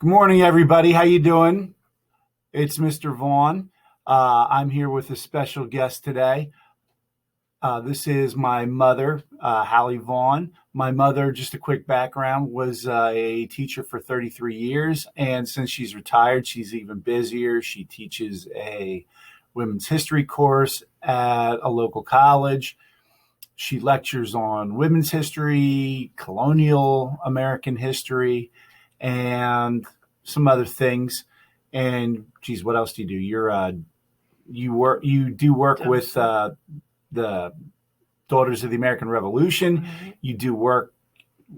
Good morning, everybody. How you doing? It's Mr. Vaughan. I'm here with a special guest today. This is my mother, Hallie Vaughan. My mother, just a quick background, was a teacher for 33 years. And since she's retired, she's even busier. She teaches a women's history course at a local college. She lectures on women's history, colonial American history, and some other things. And geez, what else do you do? You do work with the Daughters of the American Revolution. Mm-hmm. You do work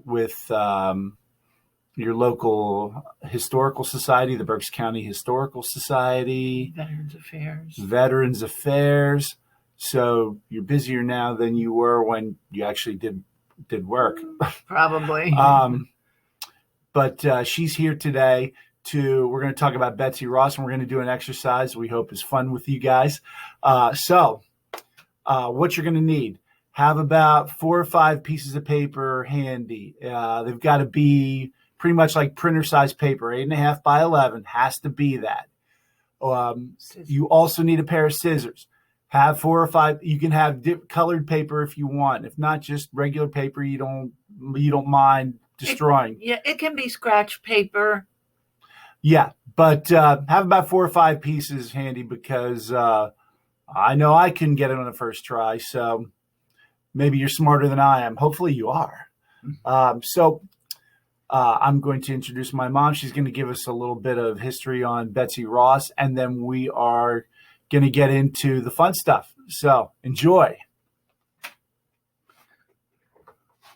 with your local historical society, the Berks County Historical Society, Veterans Affairs. So you're busier now than you were when you actually did work. Probably. But she's here today we're going to talk about Betsy Ross, and we're going to do an exercise we hope is fun with you guys. So what you're going to need, have about 4 or 5 pieces of paper handy. They've got to be pretty much like printer size paper, 8.5 by 11, has to be that. You also need a pair of scissors. Have 4 or 5. You can have colored paper if you want. If not, just regular paper. You don't mind destroying. It can be scratch paper. Yeah, but have about 4 or 5 pieces handy because I know I couldn't get it on the first try. So maybe you're smarter than I am. Hopefully you are. So I'm going to introduce my mom. She's going to give us a little bit of history on Betsy Ross, and then we are going to get into the fun stuff. So enjoy.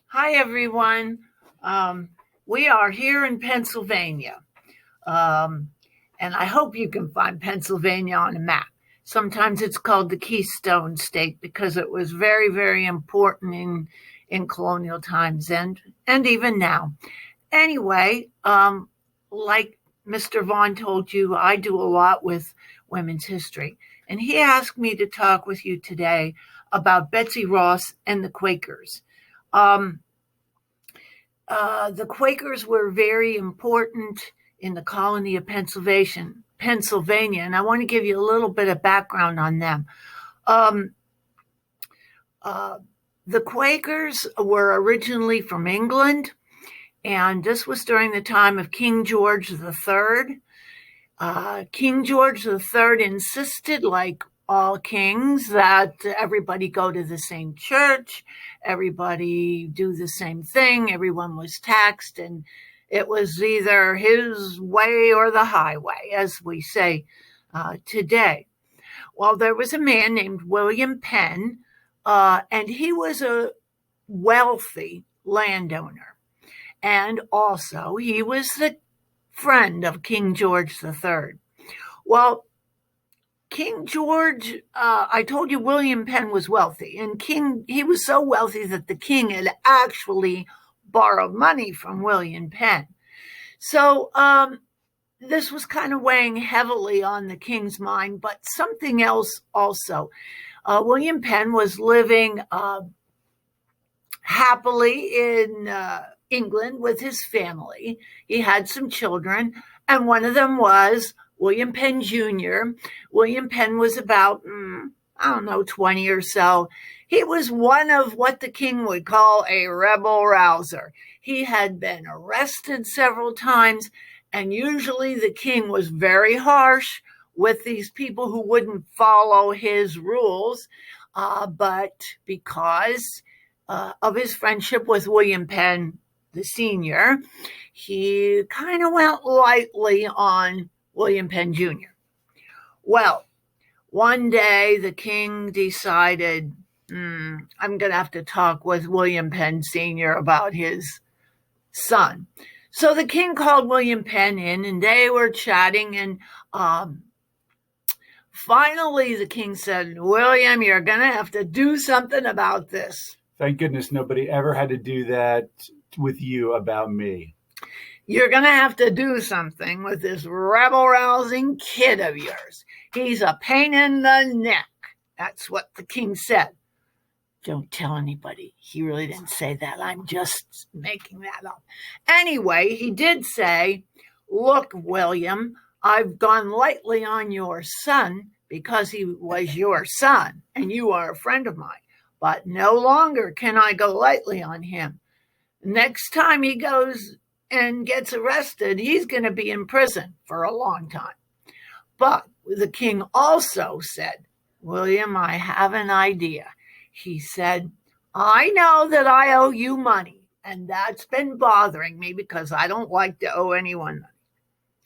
Hi, everyone. We are here in Pennsylvania. And I hope you can find Pennsylvania on a map. Sometimes it's called the Keystone State because it was very, very important in colonial times and even now. Anyway, like Mr. Vaughan told you, I do a lot with women's history. And he asked me to talk with you today about Betsy Ross and the Quakers. The Quakers were very important in the colony of Pennsylvania, and I want to give you a little bit of background on them. The Quakers were originally from England, and this was during the time of King George III. King George III insisted, like all kings, that everybody go to the same church, everybody do the same thing, everyone was taxed, and it was either his way or the highway, as we say today. Well, there was a man named William Penn, and he was a wealthy landowner. And also, he was the friend of King George III. Well, King George, I told you William Penn was wealthy, and he was so wealthy that the king had actually borrowed money from William Penn. So this was kind of weighing heavily on the king's mind, but something else also. William Penn was living happily in England with his family. He had some children, and one of them was William Penn Jr. William Penn was about, 20 or so. He was one of what the king would call a rebel rouser. He had been arrested several times, and usually the king was very harsh with these people who wouldn't follow his rules. But because of his friendship with William Penn, the senior, he kind of went lightly on William Penn Jr. Well, one day the king decided, I'm going to have to talk with William Penn Sr. about his son. So the king called William Penn in, and they were chatting, and finally the king said, William, you're going to have to do something about this. Thank goodness nobody ever had to do that with you about me. You're going to have to do something with this rebel-rousing kid of yours. He's a pain in the neck. That's what the king said. Don't tell anybody. He really didn't say that. I'm just making that up. Anyway, he did say, Look, William, I've gone lightly on your son because he was your son and you are a friend of mine. But no longer can I go lightly on him. Next time he goes and gets arrested, he's going to be in prison for a long time. But the king also said, William, I have an idea. He said, I know that I owe you money, and that's been bothering me because I don't like to owe anyone money.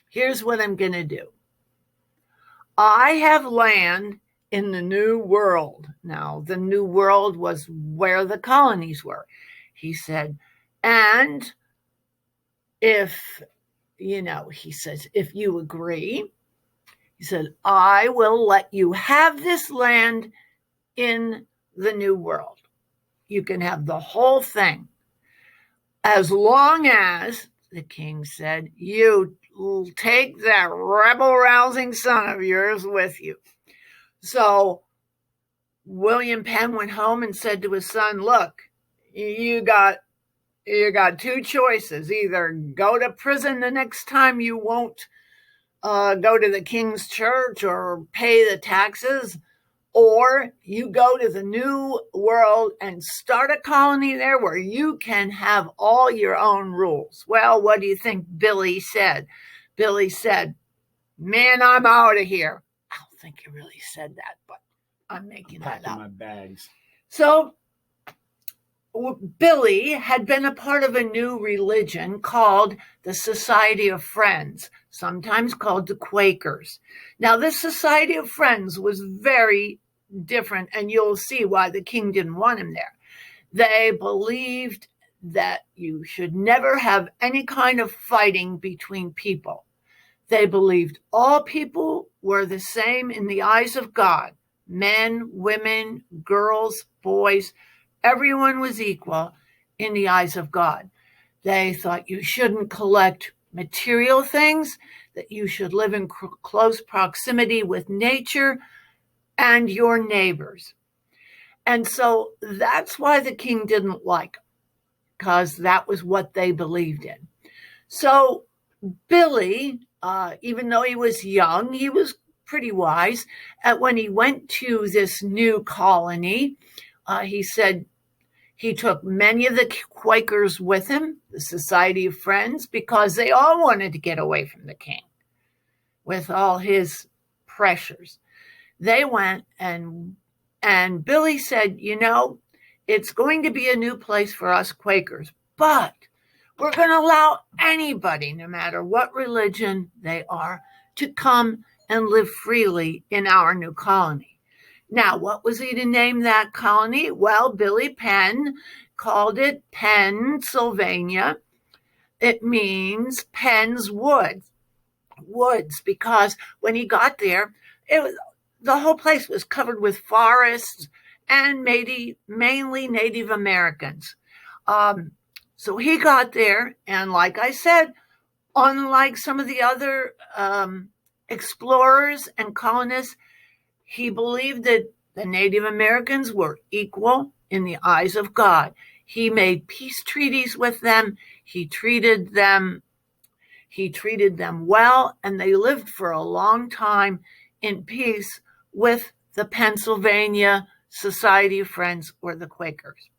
Here's what I'm going to do. I have land in the New World. Now, the New World was where the colonies were. He said, and if, he says, if you agree, he said, I will let you have this land in the New World. You can have the whole thing. As long as, the king said, you take that rebel-rousing son of yours with you. So William Penn went home and said to his son, look, you got two choices. Either go to prison the next time you won't go to the king's church or pay the taxes, or you go to the New World and start a colony there where you can have all your own rules. Well, what do you think Billy said? Billy said, man, I'm out of here. I don't think he really said that, but I'm making that up. My bags. So Billy had been a part of a new religion called the Society of Friends, sometimes called the Quakers. Now, this Society of Friends was very different, and you'll see why the king didn't want him there. They believed that you should never have any kind of fighting between people. They believed all people were the same in the eyes of God. Men, women, girls, boys, everyone was equal in the eyes of God. They thought you shouldn't collect material things, that you should live in close proximity with nature and your neighbors. And so that's why the king didn't like them, because that was what they believed in. So Billy, even though he was young, he was pretty wise. When he went to this new colony, he said he took many of the Quakers with him, the Society of Friends, because they all wanted to get away from the king with all his pressures. They went, and Billy said, it's going to be a new place for us Quakers, but we're going to allow anybody, no matter what religion they are, to come and live freely in our new colony. Now, what was he to name that colony? Well, Billy Penn called it Pennsylvania. It means Penn's woods, because when he got there, the whole place was covered with forests and mainly Native Americans. So he got there, and like I said, unlike some of the other explorers and colonists, he believed that the Native Americans were equal in the eyes of God. He made peace treaties with them. He treated them well, and they lived for a long time in peace with the Pennsylvania Society of Friends, or the Quakers.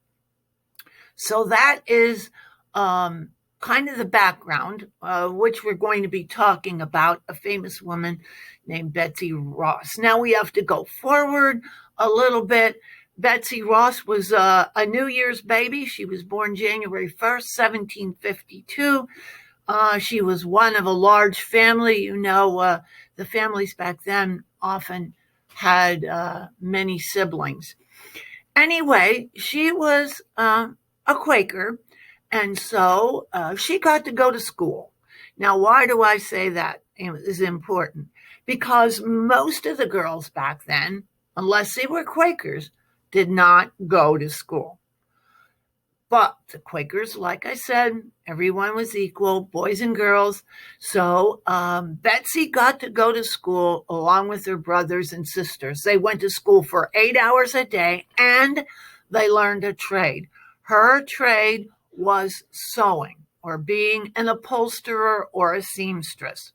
So that is kind of the background, which we're going to be talking about, a famous woman named Betsy Ross. Now we have to go forward a little bit. Betsy Ross was a New Year's baby. She was born January 1st, 1752. She was one of a large family. The families back then often had many siblings. Anyway, she was a Quaker, and so she got to go to school. Now, why do I say that is important? Because most of the girls back then, unless they were Quakers, did not go to school. But the Quakers, like I said, everyone was equal, boys and girls. So Betsy got to go to school along with her brothers and sisters. They went to school for 8 hours a day, and they learned a trade. Her trade was sewing. or being an upholsterer or a seamstress.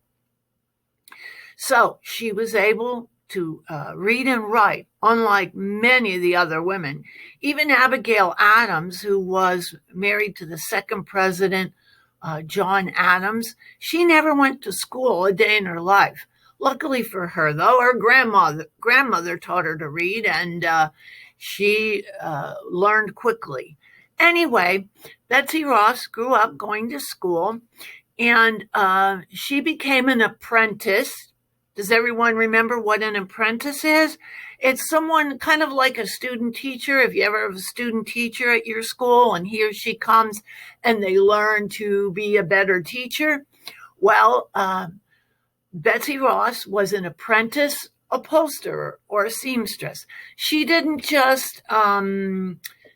So she was able to read and write, unlike many of the other women. Even Abigail Adams, who was married to the second president, John Adams, she never went to school a day in her life. Luckily for her, though, her grandmother taught her to read, and she learned quickly. Anyway, Betsy Ross grew up going to school, and she became an apprentice. Does everyone remember what an apprentice is? It's someone kind of like a student teacher. If you ever have a student teacher at your school and he or she comes and they learn to be a better teacher. Well, Betsy Ross was an apprentice upholsterer or a seamstress. She didn't just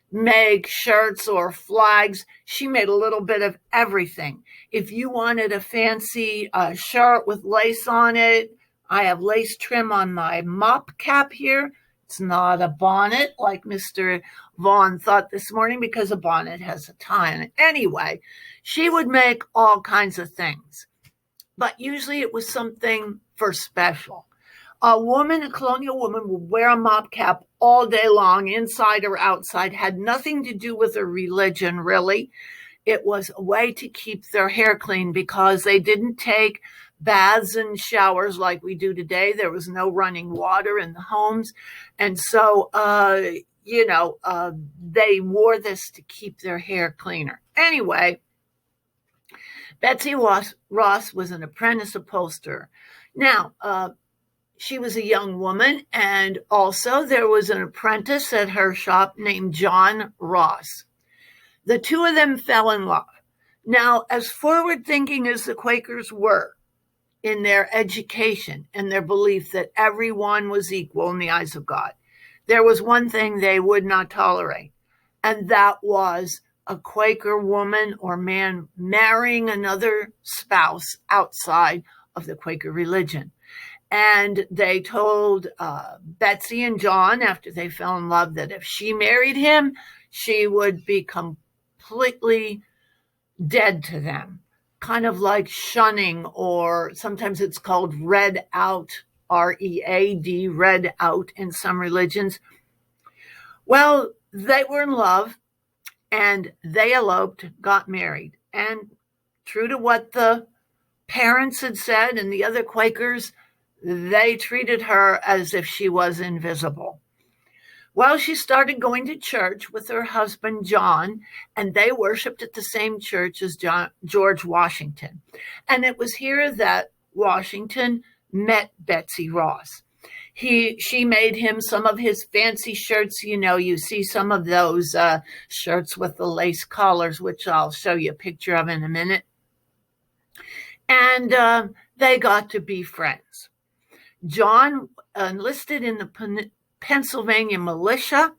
make shirts or flags. She made a little bit of everything. If you wanted a fancy shirt with lace on it, I have lace trim on my mop cap here. It's not a bonnet like Mr. Vaughan thought this morning, because a bonnet has a tie on it. Anyway, she would make all kinds of things, but usually it was something for special. A colonial woman, would wear a mop cap all day long, inside or outside, had nothing to do with her religion, really. It was a way to keep their hair clean, because they didn't take baths and showers like we do today. There was no running water in the homes. And so, they wore this to keep their hair cleaner. Anyway, Betsy Ross was an apprentice upholsterer. Now, she was a young woman, and also there was an apprentice at her shop named John Ross. The two of them fell in love. Now, as forward-thinking as the Quakers were in their education and their belief that everyone was equal in the eyes of God, there was one thing they would not tolerate, and that was a Quaker woman or man marrying another spouse outside of the Quaker religion. And they told Betsy and John, after they fell in love, that if she married him, she would be completely dead to them, kind of like shunning, or sometimes it's called read out, R-E-A-D, read out in some religions. Well, they were in love, and they eloped, got married. And true to what the parents had said and the other Quakers, they treated her as if she was invisible. Well, she started going to church with her husband, John, and they worshiped at the same church as George Washington. And it was here that Washington met Betsy Ross. She made him some of his fancy shirts. You see some of those shirts with the lace collars, which I'll show you a picture of in a minute. And they got to be friends. John enlisted in the Pennsylvania militia,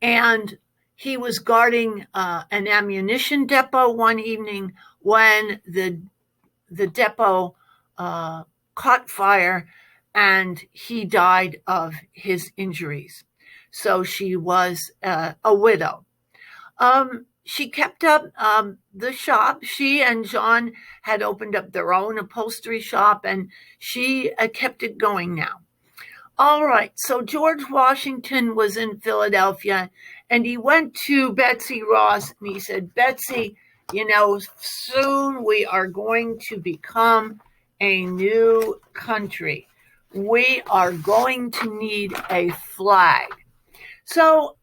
and he was guarding an ammunition depot one evening when the depot caught fire, and he died of his injuries. So she was a widow. She kept up the shop. She and John had opened up their own upholstery shop, and she kept it going now. All right, so George Washington was in Philadelphia, and he went to Betsy Ross, and he said, Betsy, soon we are going to become a new country. We are going to need a flag. So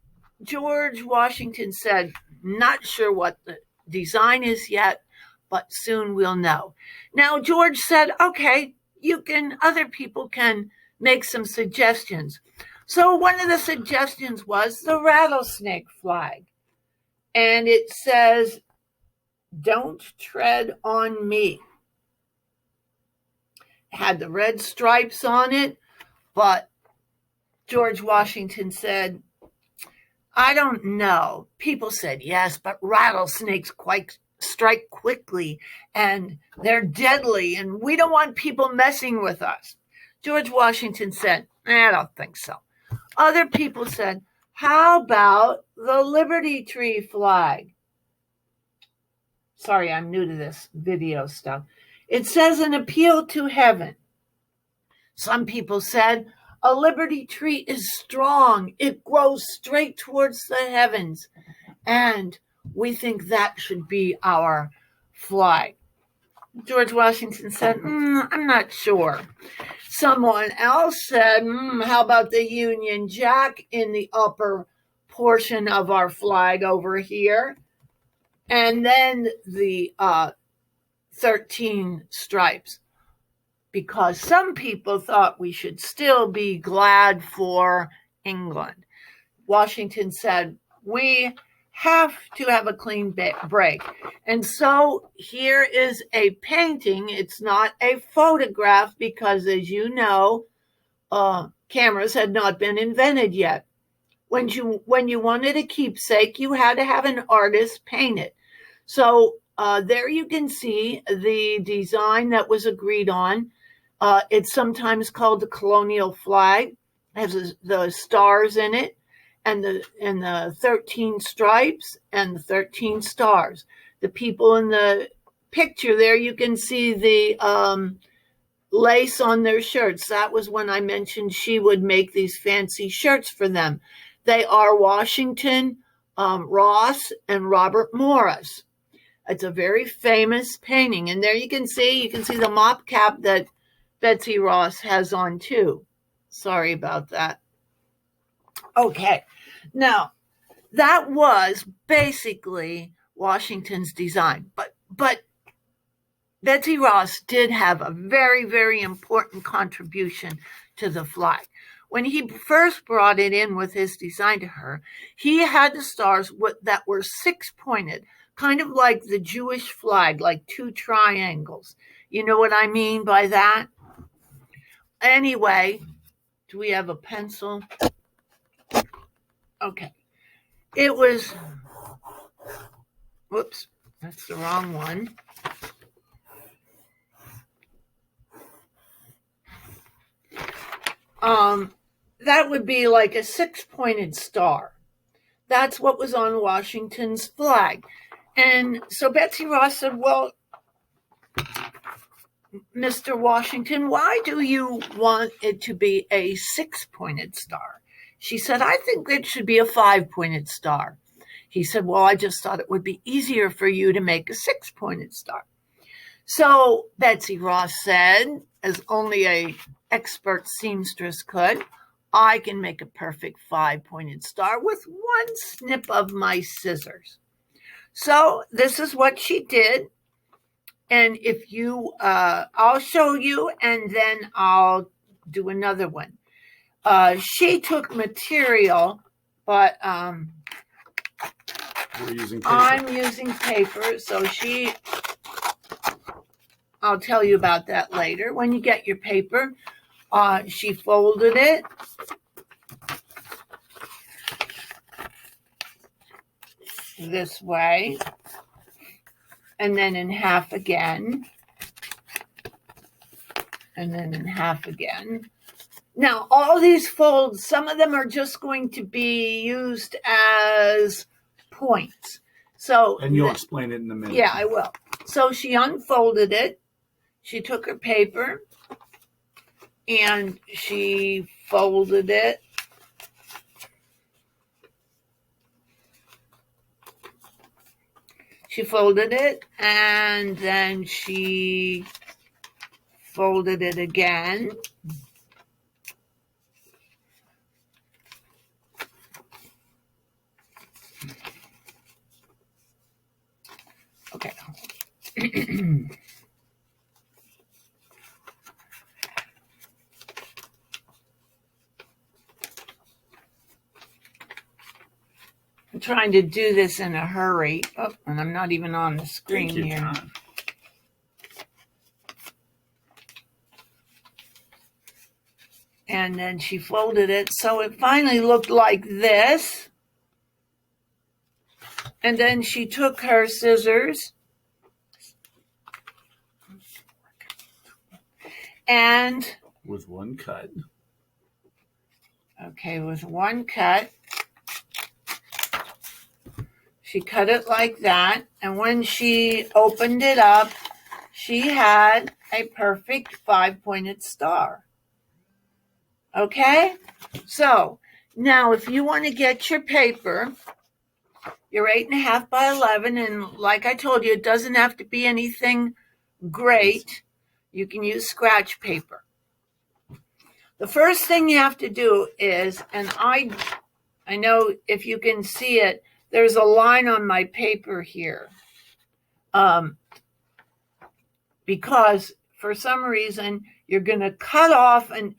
George Washington said, not sure what the design is yet, but soon we'll know. Now, George said, okay, other people can make some suggestions. So one of the suggestions was the rattlesnake flag. And it says, don't tread on me. It had the red stripes on it, but George Washington said, I don't know. People said yes, but rattlesnakes strike quickly, and they're deadly, and we don't want people messing with us. George Washington said, I don't think so. Other people said, how about the Liberty Tree flag? Sorry, I'm new to this video stuff. It says an appeal to heaven. Some people said a liberty tree is strong. It grows straight towards the heavens. And we think that should be our flag. George Washington said, I'm not sure. Someone else said, how about the Union Jack in the upper portion of our flag over here? And then the 13 stripes. Because some people thought we should still be glad for England. Washington said, we have to have a clean break. And so here is a painting. It's not a photograph because, as you know, cameras had not been invented yet. When you wanted a keepsake, you had to have an artist paint it. So there you can see the design that was agreed on. It's sometimes called the colonial flag. It has the stars in it, and the 13 stripes and the 13 stars. The people in the picture there, you can see the lace on their shirts. That was when I mentioned she would make these fancy shirts for them. They are Washington, Ross, and Robert Morris. It's a very famous painting. And there you can see the mop cap that Betsy Ross has on too. Sorry about that. Okay. Now, that was basically Washington's design. But Betsy Ross did have a very, very important contribution to the flag. When he first brought it in with his design to her, he had the stars that were six-pointed, kind of like the Jewish flag, like two triangles. You know what I mean by that? Anyway, do we have a pencil? Okay. It was, whoops, that's the wrong one. That would be like a six-pointed star. That's what was on Washington's flag. And so Betsy Ross said, well, Mr. Washington, why do you want it to be a six-pointed star? She said, I think it should be a five-pointed star. He said, well, I just thought it would be easier for you to make a six-pointed star. So Betsy Ross said, as only an expert seamstress could, I can make a perfect five-pointed star with one snip of my scissors. So this is what she did. And if you, I'll show you and then I'll do another one. She took material, but I'm using paper. So I'll tell you about that later. When you get your paper, she folded it. This way. And then in half again. And then in half again. Now, all these folds, some of them are just going to be used as points. And you'll explain it in a minute. Yeah, I will. So she unfolded it. She took her paper and she folded it. She folded it and then she folded it again. Okay. I'm trying to do this in a hurry. Oh, and I'm not even on the screen here. Time. And then she folded it so it finally looked like this. And then she took her scissors and with one cut. She cut it like that. And when she opened it up, she had a perfect 5-pointed star. Okay? So now if you want to get your paper, your 8.5 by 11, and like I told you, it doesn't have to be anything great. You can use scratch paper. The first thing you have to do is, and I know if you can see it, there's a line on my paper here. Because for some reason, you're going to cut off an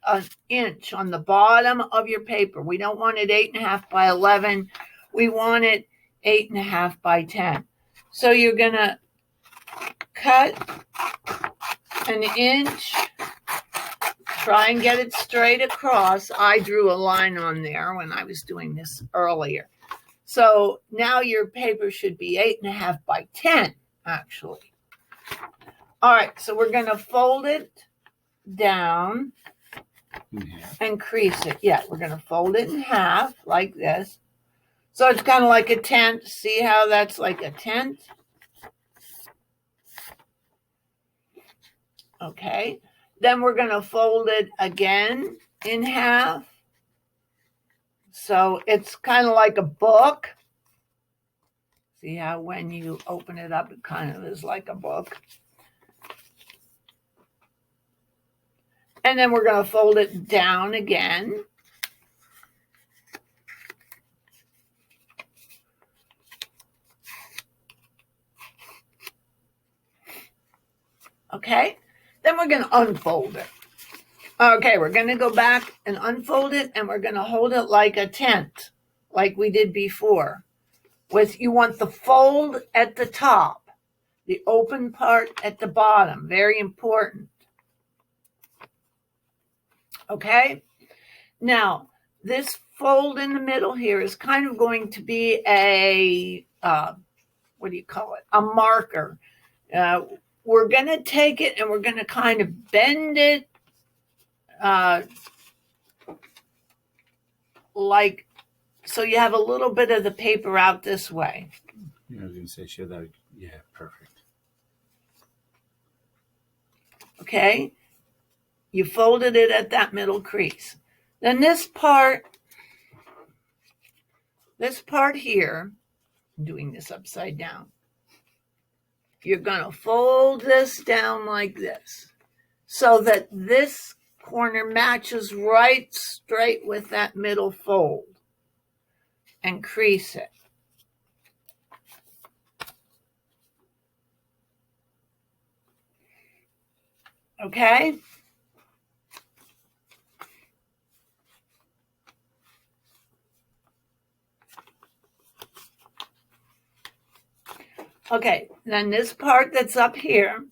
inch on the bottom of your paper. We don't want it 8.5 by 11. We want it 8.5 by 10. So you're going to cut an inch, try and get it straight across. I drew a line on there when I was doing this earlier. So now your paper should be 8.5 by 10, actually. All right, so we're going to fold it down and crease it. Yeah, we're going to fold it in half like this. So it's kind of like a tent. See how that's like a tent? Okay. Then we're going to fold it again in half. So it's kind of like a book. See how when you open it up, it kind of is like a book. And then we're going to fold it down again. Okay. Then we're going to unfold it. Okay, we're going to go back and unfold it, and we're going to hold it like a tent, like we did before. You want the fold at the top, the open part at the bottom. Very important. Okay? Now, this fold in the middle here is kind of going to be a, what do you call it? A marker. We're going to take it and we're going to kind of bend it like, so you have a little bit of the paper out this way. Yeah, I was going to say, show that. Yeah, perfect. Okay? You folded it at that middle crease. Then this part here, I'm doing this upside down. You're going to fold this down like this so that this corner matches right straight with that middle fold and crease it. Okay? Okay, then this part that's up here,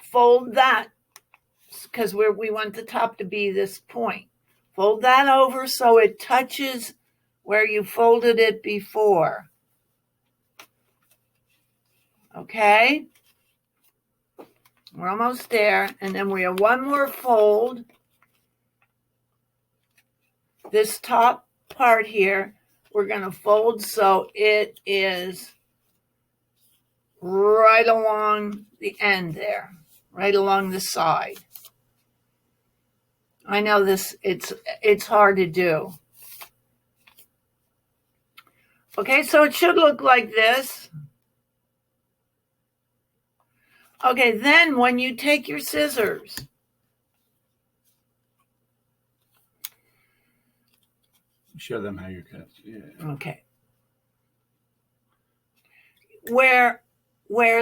fold that because we want the top to be this point. Fold that over so it touches where you folded it before. Okay? We're almost there. And then we have one more fold. This top part here, we're going to fold so it is right along the end there, right along the side. I know this, it's hard to do. Okay, so it should look like this. Okay, then when you take your scissors, show them how you cut. Yeah. Okay. Where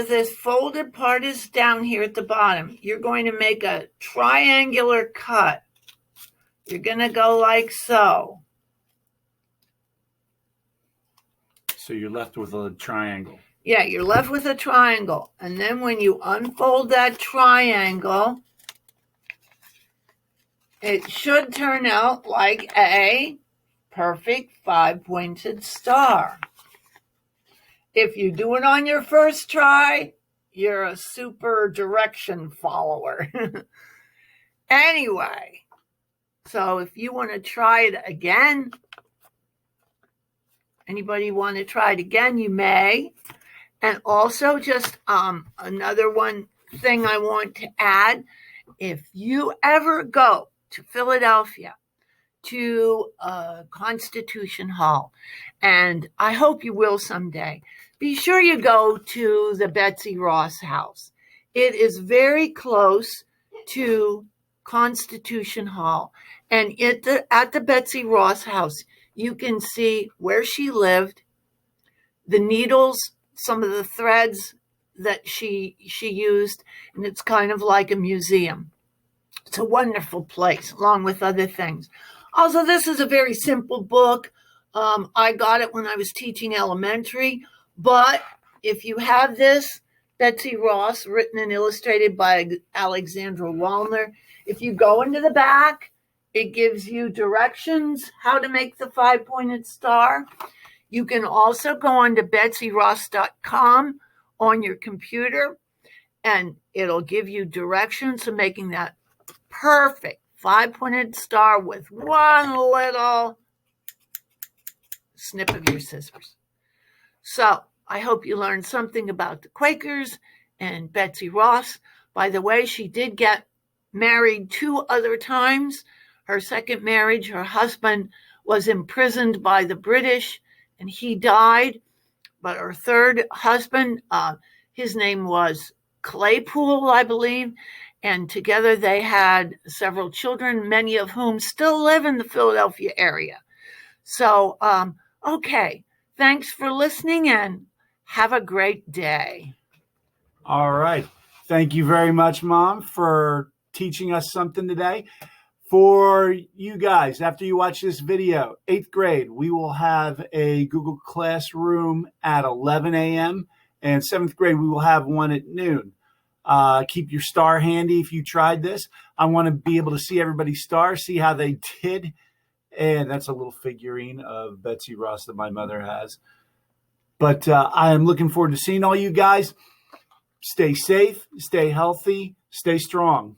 this folded part is down here at the bottom, you're going to make a triangular cut. You're going to go like so. So you're left with a triangle. Yeah, you're left with a triangle. And then when you unfold that triangle, it should turn out like a perfect 5-pointed star. If you do it on your first try, you're a super direction follower. Anyway, so if you want to try it again, Anybody want to try it again, you may. And also just another one thing I want to add, if you ever go to Philadelphia to Constitution Hall, and I hope you will someday, be sure you go to the Betsy Ross house. It is very close to Constitution Hall. And at the Betsy Ross house, you can see where she lived, the needles, some of the threads that she used, and it's kind of like a museum. It's a wonderful place, along with other things. Also, this is a very simple book. I got it when I was teaching elementary, but if you have this, Betsy Ross, written and illustrated by Alexandra Wallner, if you go into the back, it gives you directions how to make the 5-pointed star. You can also go on to betsyross.com on your computer, and it'll give you directions to making that perfect 5-pointed star with one little snip of your scissors. So I hope you learned something about the Quakers and Betsy Ross. By the way, she did get married 2 other times. Her second marriage, her husband was imprisoned by the British and he died. But her third husband, his name was Claypool, I believe. And together they had several children, many of whom still live in the Philadelphia area. So, okay. Thanks for listening and have a great day. All right. Thank you very much, Mom, for teaching us something today. For you guys, after you watch this video, 8th grade, we will have a Google Classroom at 11 a.m. and 7th grade, we will have one at noon. Keep your star handy if you tried this. I want to be able to see everybody's star, see how they did. And that's a little figurine of Betsy Ross that my mother has. But I am looking forward to seeing all you guys. Stay safe, stay healthy, stay strong.